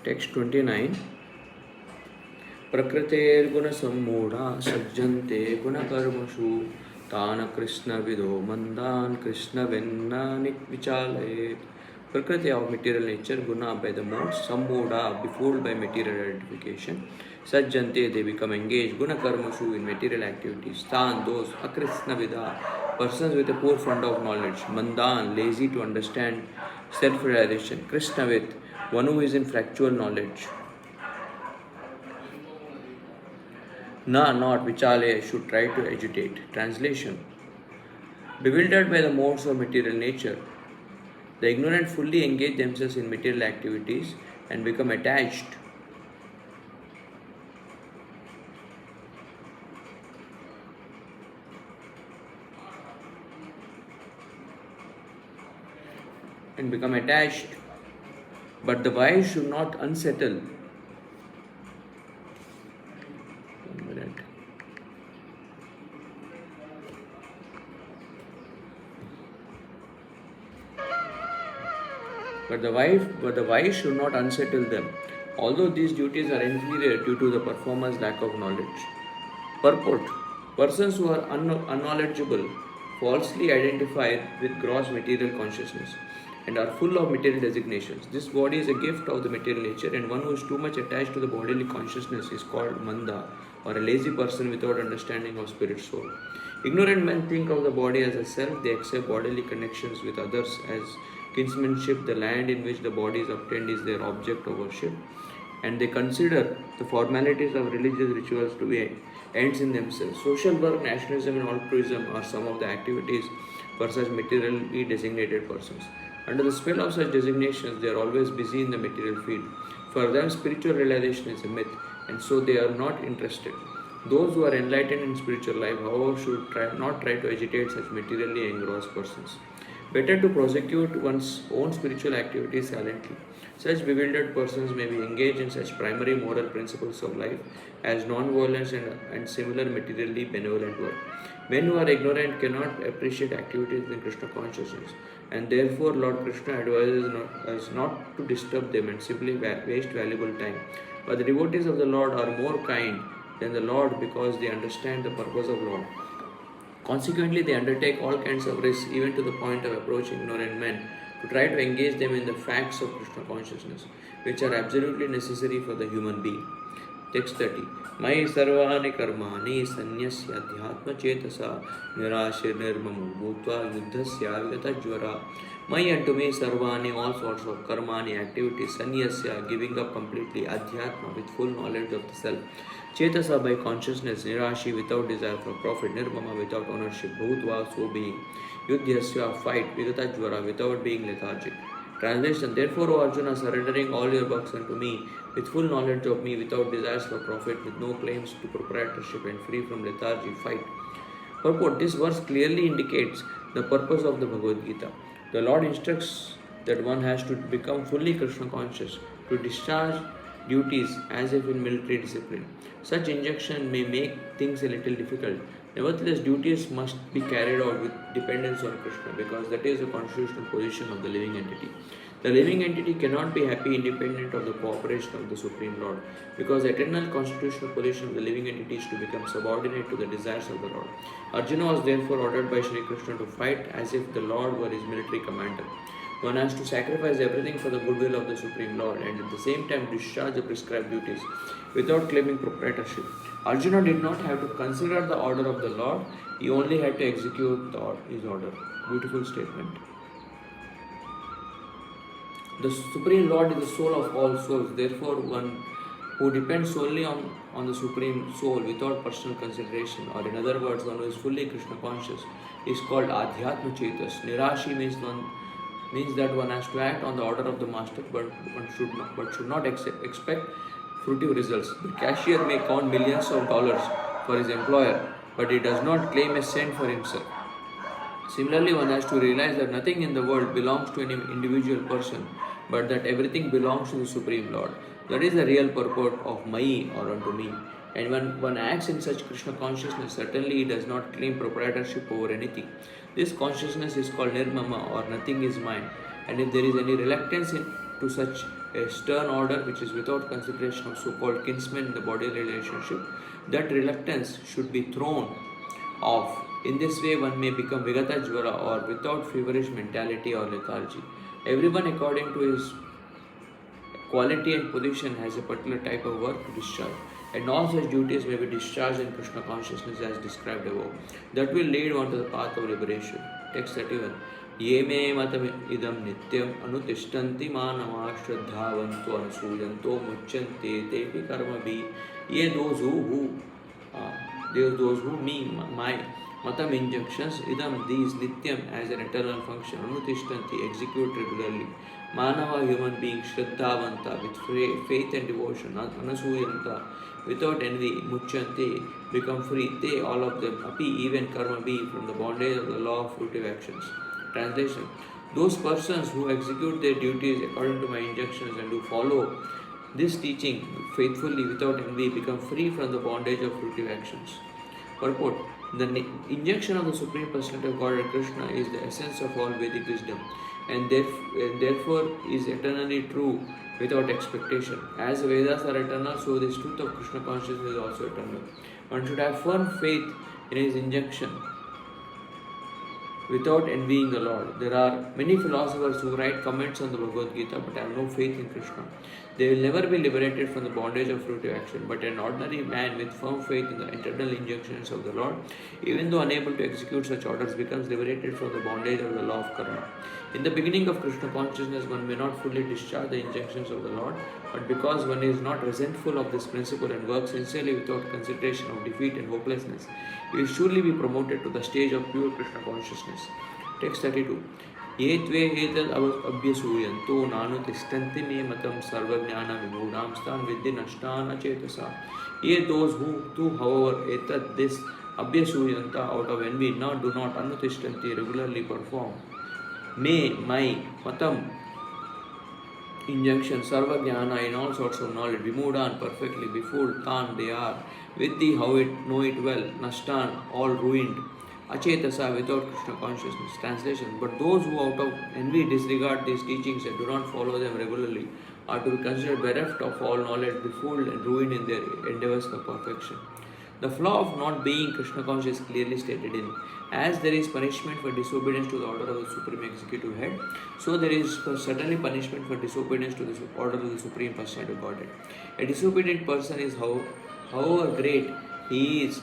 Text 29. Prakriter guna sammudha sajjante guna karmashu Tana Krishna vido mandan Krishna vennanik vichale. Prakriti of material nature, guna by the modes, sammudha befooled by material identification, sajjante they become engaged, guna karmashu in material activities, tan those akrishna vida persons with a poor fund of knowledge, mandan lazy to understand self-realization, krishna with one who is in factual knowledge. Na, not vichale, should try to agitate. Translation. Bewildered by the modes of material nature, the ignorant fully engage themselves in material activities and become attached but the wise should not unsettle. But the wise should not unsettle them, although these duties are inferior due to the performer's lack of knowledge. Purport. Persons who are unknowledgeable falsely identify with gross material consciousness and are full of material designations. This body is a gift of the material nature, and one who is too much attached to the bodily consciousness is called manda, or a lazy person without understanding of spirit soul. Ignorant men think of the body as a self. They accept bodily connections with others as kinsmanship. The land in which the body is obtained is their object of worship, and they consider the formalities of religious rituals to be ends in themselves. Social work, nationalism, and altruism are some of the activities for such materially designated persons. Under the spell of such designations, they are always busy in the material field. For them, spiritual realization is a myth, and so they are not interested. Those who are enlightened in spiritual life, however, should not try to agitate such materially engrossed persons. Better to prosecute one's own spiritual activities silently. Such bewildered persons may be engaged in such primary moral principles of life as non-violence and similar materially benevolent work. Men who are ignorant cannot appreciate activities in Krishna consciousness, and therefore Lord Krishna advises us not to disturb them and simply waste valuable time. But the devotees of the Lord are more kind than the Lord because they understand the purpose of Lord. Consequently, they undertake all kinds of risks, even to the point of approaching ignorant men, to try to engage them in the facts of Krishna consciousness, which are absolutely necessary for the human being. Text 30. Mai sarvani karmani sanyasya adhyatma chetasa nirashir nirmamu bhutva yuddhasya vigatajvara. Mai unto me sarvani, all sorts of karmani, activities, sanyasya, giving up completely, adhyatma, with full knowledge of the self, chetasa, by consciousness, nirashi, without desire for profit, nirmama, without ownership, bhutva, so being, yuddhasya, fight, vigatajvara, without being lethargic. Translation. Therefore, O Arjuna, surrendering all your works unto me, with full knowledge of me, without desires for profit, with no claims to proprietorship, and free from lethargy, fight. Purport. This verse clearly indicates the purpose of the Bhagavad Gita. The Lord instructs that one has to become fully Krishna conscious, to discharge duties as if in military discipline. Such injunction may make things a little difficult. Nevertheless, duties must be carried out with dependence on Krishna, because that is the constitutional position of the living entity. The living entity cannot be happy independent of the cooperation of the Supreme Lord, because the eternal constitutional position of the living entity is to become subordinate to the desires of the Lord. Arjuna was therefore ordered by Sri Krishna to fight as if the Lord were his military commander. One has to sacrifice everything for the goodwill of the Supreme Lord, and at the same time discharge the prescribed duties without claiming proprietorship. Arjuna did not have to consider the order of the Lord, he only had to execute his order. Beautiful statement. The Supreme Lord is the soul of all souls. Therefore, one who depends solely on the Supreme Soul without personal consideration, or in other words, one who is fully Krishna conscious, is called Adhyatma Chetas. Nirashi means that one has to act on the order of the master, but should not expect fruitive results. The cashier may count millions of dollars for his employer, but he does not claim a cent for himself. Similarly, one has to realize that nothing in the world belongs to any individual person, but that everything belongs to the Supreme Lord. That is the real purport of Mai, or unto me. And when one acts in such Krishna consciousness, certainly he does not claim proprietorship over anything. This consciousness is called nirmama, or nothing is mine. And if there is any reluctance to such a stern order which is without consideration of so-called kinsmen in the body relationship. That reluctance should be thrown off. In this way, one may become Vigata Jvara or without feverish mentality or lethargy. Everyone, according to his quality and position, has a particular type of work to discharge, and all such duties may be discharged in Krishna consciousness as described above. That will lead one to the path of liberation. Text 31. Ye me matam idam nityam anutishtanti manava shraddhavanto anasuyanto muchyante tepi karma bhi. Ye those who me, my matam injunctions, idam, these, nityam, as an eternal function, anutishtanti, execute regularly. Manava, human being, shraddhavanta, with faith and devotion, anasuyanta, without envy, muchyante, become free, they, all of them, api, even karma be, from the bondage of the law of fruitive actions. Translation. Those persons who execute their duties according to my injunctions and who follow this teaching faithfully without envy become free from the bondage of fruitive actions. Purport. The injunction of the Supreme Personality of Godhead Krishna is the essence of all Vedic wisdom and therefore is eternally true without expectation. As the Vedas are eternal, so this truth of Krishna consciousness is also eternal. One should have firm faith in his injunction without envying the Lord. There are many philosophers who write comments on the Bhagavad Gita but have no faith in Krishna. They will never be liberated from the bondage of fruitive action, but an ordinary man with firm faith in the eternal injunctions of the Lord, even though unable to execute such orders, becomes liberated from the bondage of the law of karma. In the beginning of Krishna consciousness, one may not fully discharge the injunctions of the Lord, but because one is not resentful of this principle and works sincerely without consideration of defeat and hopelessness, he will surely be promoted to the stage of pure Krishna consciousness. Text 32. Ye tve etad abhyasuyanto nanu tishtanti me matam sarvajnana vimudam stan vidhi nashtana chetasa. Ye those who too, however, etad this abhyasuyanta out of envy do not anutishtanti regularly perform me, my, matam, injunction, sarvajnana, in all sorts of knowledge, vimudan, perfectly befooled, tan, they are, vidhi, how it, know it well, nashtan, all ruined, achetasa, without Krishna consciousness. Translation. But those who out of envy disregard these teachings and do not follow them regularly are to be considered bereft of all knowledge, befooled and ruined in their endeavors for perfection. The flaw of not being Krishna conscious is clearly stated in, as there is punishment for disobedience to the order of the Supreme Executive Head, so there is certainly punishment for disobedience to the order of the Supreme Personality of Godhead. A disobedient person is, however great he is,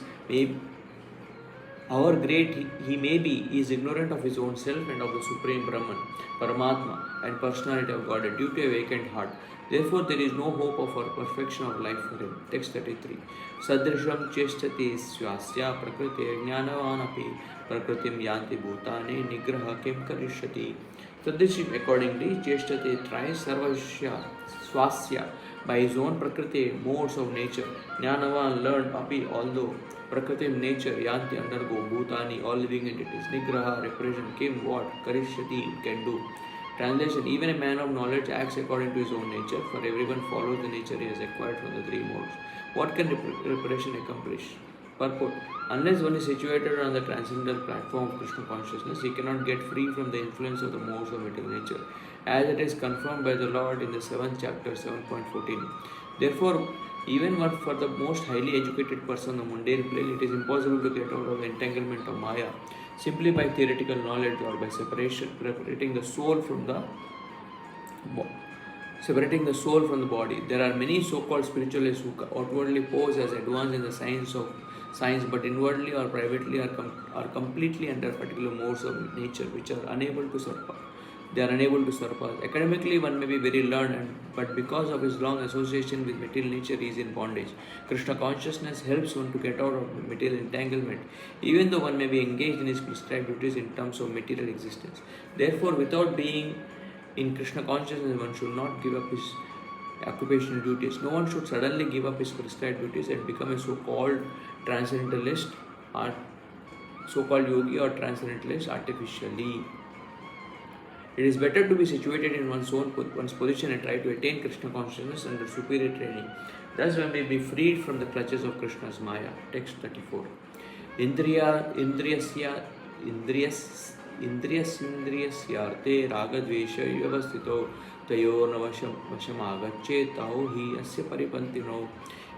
however great he may be, he is ignorant of his own self and of the Supreme Brahman, Paramatma, and Personality of Godhead due to a vacant heart. Therefore, there is no hope of perfection of life for him. Text 33. Sadrisham cheshtati swasya prakriti jnanavanapi prakritim yanti bhutane nigraha kim karishyati. Sadrisham accordingly cheshtati tries sarvasya swasya by his own prakriti modes of nature. Jnanavan learned api although prakritim nature yanti undergo bhutani all living entities. Nigraha repression kim what karishyati can do. Translation. Even a man of knowledge acts according to his own nature, for everyone follows the nature he has acquired from the three modes. What can repression accomplish? Purport. Unless one is situated on the transcendental platform of Krishna consciousness, he cannot get free from the influence of the modes of material nature, as it is confirmed by the Lord in the 7th chapter 7.14. Therefore, even for the most highly educated person on the mundane plane, it is impossible to get out of the entanglement of Maya simply by theoretical knowledge or by separating the soul from the body. There are many so-called spiritualists who outwardly pose as advanced in the science, but inwardly or privately are completely under particular modes of nature which are unable to surpass. They are unable to surpass. Academically, one may be very learned, but because of his long association with material nature, he is in bondage. Krishna consciousness helps one to get out of material entanglement, even though one may be engaged in his prescribed duties in terms of material existence. Therefore, without being in Krishna consciousness, one should not give up his occupational duties. No one should suddenly give up his prescribed duties and become a so-called transcendentalist or so-called yogi or transcendentalist artificially. It is better to be situated in one's position and try to attain Krishna consciousness under superior training. Thus one may be freed from the clutches of Krishna's Maya. Text 34. Indriyasyarte ragadvesha vyavastito tayo na vashamagacche tau hi asya paripantino.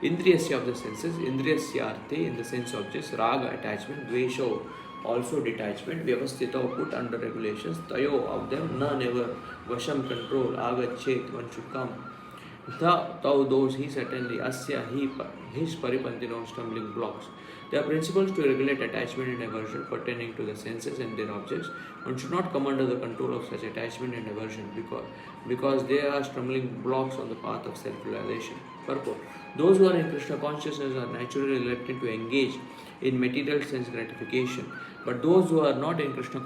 Indriyasya of the senses, indriyasyarte in the sense objects, raga attachment, dvesho also detachment, vyavastito put under regulations, tayo of them, na never, vasham control, agachet one should come. Tau those he certainly, asya he his paripantino stumbling blocks. There are principles to regulate attachment and aversion pertaining to the senses and their objects. One should not come under the control of such attachment and aversion because they are stumbling blocks on the path of self-realization. Purport. Those who are in Krishna consciousness are naturally reluctant to engage in material sense gratification, but those who are not in Krishna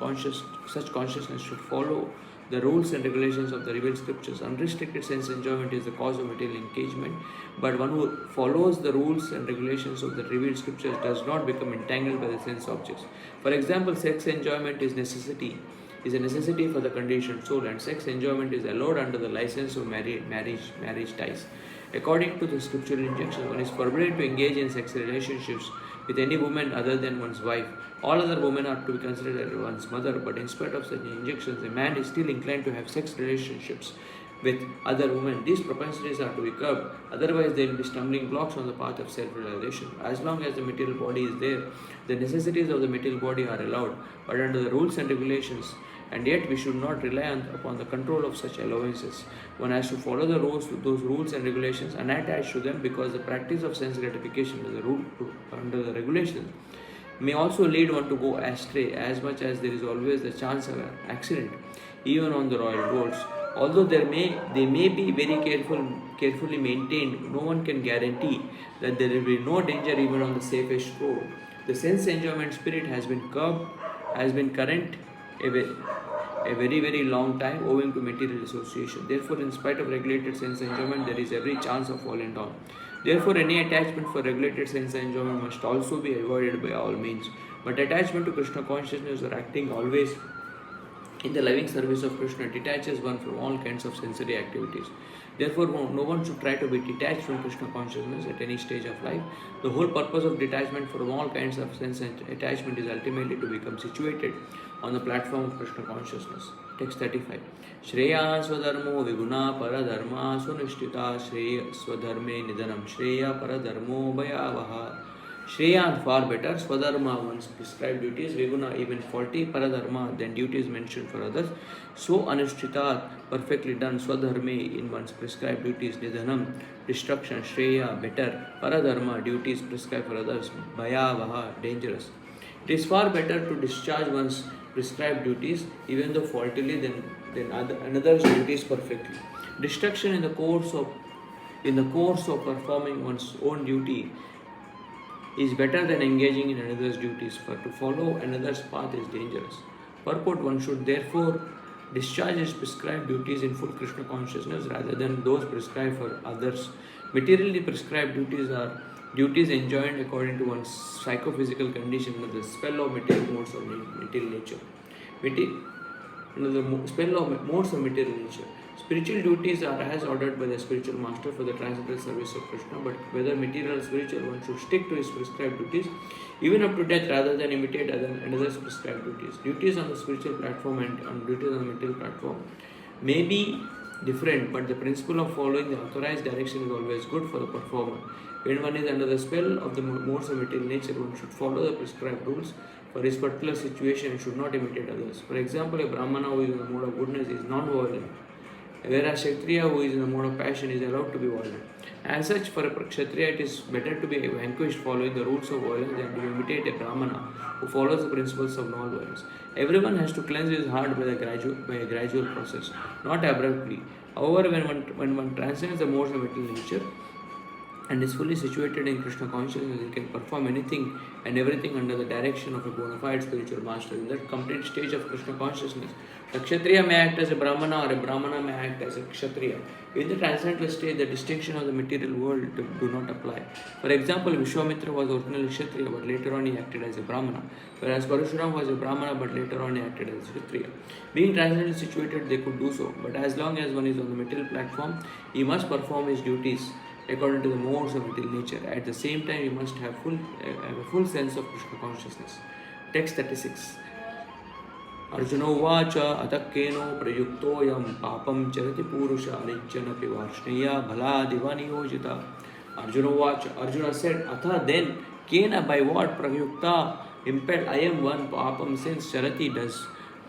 such consciousness should follow the rules and regulations of the revealed scriptures. Unrestricted sense enjoyment is the cause of material engagement, but one who follows the rules and regulations of the revealed scriptures does not become entangled by the sense objects. For example, sex enjoyment is a necessity for the conditioned soul, and sex enjoyment is allowed under the license of marriage ties. According to the scriptural injunction, one is forbidden to engage in sex relationships with any woman other than one's wife. All other women are to be considered as one's mother, but in spite of such injunctions, a man is still inclined to have sex relationships with other women. These propensities are to be curbed, otherwise they will be stumbling blocks on the path of self-realization. As long as the material body is there, the necessities of the material body are allowed, but under the rules and regulations, and yet we should not rely upon the control of such allowances. One has to follow those rules and regulations unattached to them, because the practice of sense gratification under the regulations may also lead one to go astray, as much as there is always the chance of an accident, even on the royal roads. Although they may be very carefully maintained, no one can guarantee that there will be no danger even on the safest road. The sense enjoyment spirit has been current a very long time owing to material association. Therefore, in spite of regulated sense enjoyment, there is every chance of falling down. Therefore, any attachment for regulated sense enjoyment must also be avoided by all means. But attachment to Krishna consciousness or acting always in the loving service of Krishna detaches one from all kinds of sensory activities. Therefore, no one should try to be detached from Krishna consciousness at any stage of life. The whole purpose of detachment from all kinds of sense attachment is ultimately to become situated on the platform of Krishna consciousness. Text 35. Shreya swadharmo viguna paradharma sunishtita shreya swadharme nidanam shreya paradharmo bhayavaha. Shreya far better, Swadharma one's prescribed duties, Viguna even faulty, Paradharma then duties mentioned for others. So Anushthita perfectly done, Swadharme in one's prescribed duties, Nidhanam destruction, Shreya better, Paradharma duties prescribed for others, Bhayavaha dangerous. It is far better to discharge one's prescribed duties even though faultily than another's duties perfectly. Destruction in the course of performing one's own duty is better than engaging in another's duties, for to follow another's path is dangerous. Purport. One should therefore discharge his prescribed duties in full Krishna consciousness rather than those prescribed for others. Materially prescribed duties are duties enjoined according to one's psychophysical condition under the spell of material modes of material nature. Under the spell of modes of material nature. Spiritual duties are as ordered by the spiritual master for the transcendental service of Krishna, but whether material or spiritual, one should stick to his prescribed duties even up to death rather than imitate another's prescribed duties. Duties on the spiritual platform and duties on the material platform may be different, but the principle of following the authorized direction is always good for the performer. When one is under the spell of the modes of material nature, one should follow the prescribed rules for his particular situation and should not imitate others. For example, a Brahmana who is in the mode of goodness is non-violent, whereas Kshatriya who is in the mode of passion is allowed to be violent. As such, for a Kshatriya it is better to be vanquished following the rules of violence than to imitate a Brahmana who follows the principles of non-violence. Everyone has to cleanse his heart by a gradual process, not abruptly. However, when one transcends the modes of material nature and is fully situated in Krishna consciousness, he can perform anything and everything under the direction of a bona fide spiritual master. In that complete stage of Krishna consciousness, a Kshatriya may act as a Brahmana or a Brahmana may act as a Kshatriya. In the transcendental stage, the distinction of the material world do not apply. For example, Vishwamitra was originally Kshatriya, but later on he acted as a Brahmana, whereas Parashuram was a Brahmana, but later on he acted as a Kshatriya. Being transcendentally situated, they could do so, but as long as one is on the material platform, he must perform his duties according to the modes of material nature. At the same time, we must have a full sense of Krishna consciousness. Text 36. Arjuna Uvacha Atakeno Prayuktoyam Papam Charati Purusha Anichyanapi Varshneya Bhala Divaniyojita. Arjuna Uvacha, Arjuna said, Atha then, Kena by what Prayukta impelled I am one Papam since Charati does.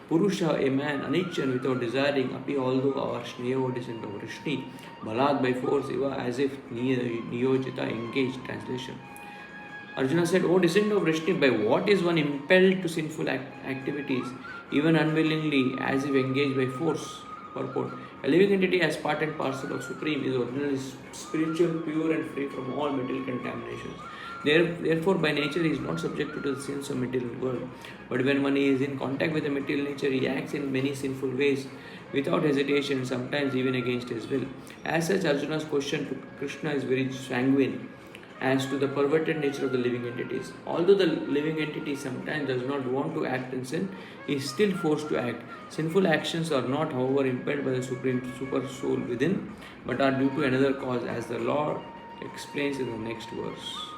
Purusha, a man, Anichan without desiring, Api although Varshneya descent of Vrishni, Bhalat by force, Iva as if Niyojita engaged. Translation. Arjuna said, O descendant of Vrishni, by what is one impelled to sinful activities, even unwillingly, as if engaged by force? Purport. A living entity as part and parcel of Supreme is originally spiritual, pure and free from all material contaminations. Therefore, by nature, he is not subject to the sins of material world. But when one is in contact with the material nature, he acts in many sinful ways, without hesitation, sometimes even against his will. As such, Arjuna's question to Krishna is very sanguine as to the perverted nature of the living entities. Although the living entity sometimes does not want to act in sin, he is still forced to act. Sinful actions are not, however, impelled by the supreme super soul within, but are due to another cause, as the Lord explains in the next verse.